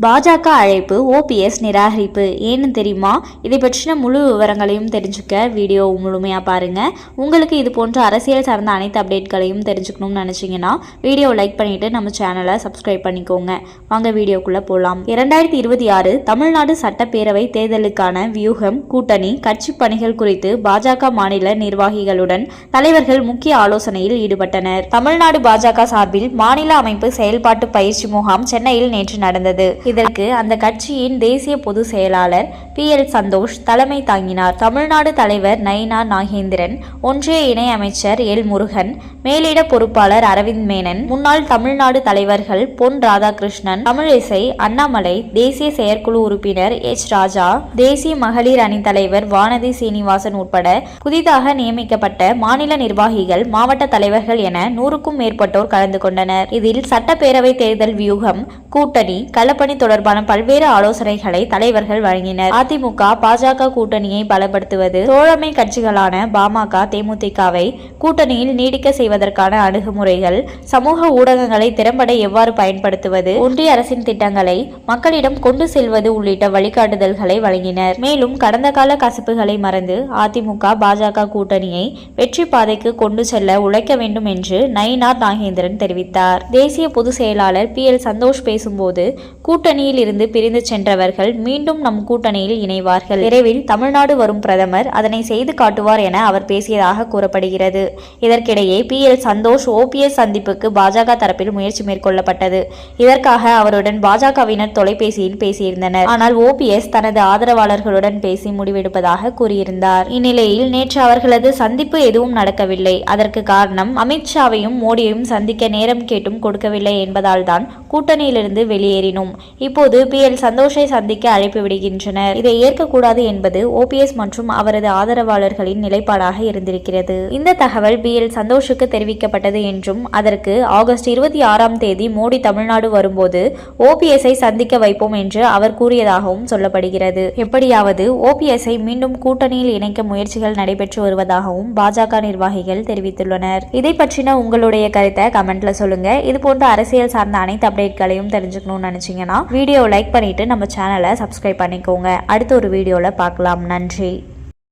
பாஜக அழைப்பு, ஓபிஎஸ் நிராகரிப்பு. ஏன்னு தெரியுமா? இதை பற்றின முழு விவரங்களையும் தெரிஞ்சுக்க வீடியோ முழுமையா பாருங்க. உங்களுக்கு இது போன்ற அரசியல் சார்ந்த அனைத்து அப்டேட்களையும் தெரிஞ்சுக்கணும்னு நினைச்சீங்கன்னா வீடியோ லைக் பண்ணிட்டு நம்ம சேனலை சப்ஸ்கிரைப் பண்ணிக்கோங்க. வாங்க வீடியோக்குள்ள போலாம். 2026 தமிழ்நாடு சட்டப்பேரவை தேர்தலுக்கான வியூகம், கூட்டணி, கட்சி பணிகள் குறித்து பாஜக மாநில நிர்வாகிகளுடன் தலைவர்கள் முக்கிய ஆலோசனையில் ஈடுபட்டனர். தமிழ்நாடு பாஜக சார்பில் மாநில அமைப்பு செயல்பாட்டு பயிற்சி முகாம் சென்னையில் நேற்று நடந்தது. இதற்கு அந்த கட்சியின் தேசிய பொதுச் செயலாளர் PL சந்தோஷ் தலைமை தாங்கினார். தமிழ்நாடு தலைவர் நயினார் நாகேந்திரன், ஒன்றிய இணை அமைச்சர் எல் முருகன், மேலிட பொறுப்பாளர் அரவிந்த் மேனன், முன்னாள் தமிழ்நாடு தலைவர்கள் பொன் ராதாகிருஷ்ணன், தமிழிசை, அண்ணாமலை, தேசிய செயற்குழு உறுப்பினர் H ராஜா, தேசிய மகளிர் அணி தலைவர் வானதி சீனிவாசன் உட்பட புதிதாக நியமிக்கப்பட்ட மாநில நிர்வாகிகள், மாவட்ட தலைவர்கள் என 100க்கும் மேற்பட்டோர் கலந்து கொண்டனர். இதில் சட்டப்பேரவை தேர்தல் வியூகம், கூட்டணி, களப்பணி தொடர்பான பல்வேறு ஆலோசனைகளை தலைவர்கள் வழங்கினர். அதிமுக பாஜக கூட்டணியை பலப்படுத்துவது, தோழமை கட்சிகளான பாமக, தேமுதிகவை கூட்டணியில் நீடிக்க செய்வதற்கான அணுகுமுறைகள், சமூக ஊடகங்களை திறம்பட எவ்வாறு பயன்படுத்துவது, ஒன்றிய அரசின் திட்டங்களை மக்களிடம் கொண்டு செல்வது உள்ளிட்ட வழிகாட்டுதல்களை வழங்கினர். மேலும் கடந்த கால கசப்புகளை மறந்து அதிமுக பாஜக கூட்டணியை வெற்றி பாதைக்கு கொண்டு செல்ல உழைக்க வேண்டும் என்று நயினார் நாகேந்திரன் தெரிவித்தார். தேசிய பொதுச் செயலாளர் PL சந்தோஷ் பேசும்போது, கூட்டணியில் இருந்து பிரிந்து சென்றவர்கள் மீண்டும் நம் கூட்டணியில் இணைவார்கள். விரைவில் தமிழ்நாடு வரும் பிரதமர் அதனை செய்து காட்டுவார் என அவர் பேசியதாக கூறப்படுகிறது. இதற்கிடையே PL சந்தோஷ் OPS சந்திப்புக்கு பாஜக தரப்பில் முயற்சி மேற்கொள்ளப்பட்டது. இதற்காக அவருடன் பாஜகவினர் தொலைபேசியில் பேசியிருந்தனர். ஆனால் OPS தனது ஆதரவாளர்களுடன் பேசி முடிவெடுப்பதாக கூறியிருந்தார். இந்நிலையில் நேற்று அவர்களது சந்திப்பு எதுவும் நடக்கவில்லை. அதற்கு காரணம் அமித்ஷாவையும் மோடியையும் சந்திக்க நேரம் கேட்டும் கொடுக்கவில்லை என்பதால் தான் கூட்டணியிலிருந்து வெளியேறினோம். இப்போது PL சந்தோஷை சந்திக்க அழைப்பு விடுகின்றனர். இதை ஏற்கக்கூடாது என்பது OPS மற்றும் அவரது ஆதரவாளர்களின் நிலைப்பாடாக இருந்திருக்கிறது. இந்த தகவல் PL சந்தோஷுக்கு தெரிவிக்கப்பட்டது என்றும் அதற்கு ஆகஸ்ட் 26ஆம் தேதி மோடி தமிழ்நாடு வரும்போது OPS-ஐ சந்திக்க வைப்போம் என்று அவர் கூறியதாகவும் சொல்லப்படுகிறது. எப்படியாவது OPS-ஐ மீண்டும் கூட்டணியில் இணைக்க முயற்சிகள் நடைபெற்று வருவதாகவும் பாஜக நிர்வாகிகள் தெரிவித்துள்ளனர். இதை பற்றின உங்களுடைய கருத்தை கமெண்ட்ல சொல்லுங்க. இது போன்ற அரசியல் சார்ந்த அனைத்து அப்டேட்களையும் தெரிஞ்சுக்கணும்னு நினைச்சீங்கன்னா வீடியோ லைக் பண்ணிட்டு நம்ம சேனலை சப்ஸ்கிரைப் பண்ணிக்கோங்க. அடுத்த ஒரு வீடியோல பார்க்கலாம். நன்றி.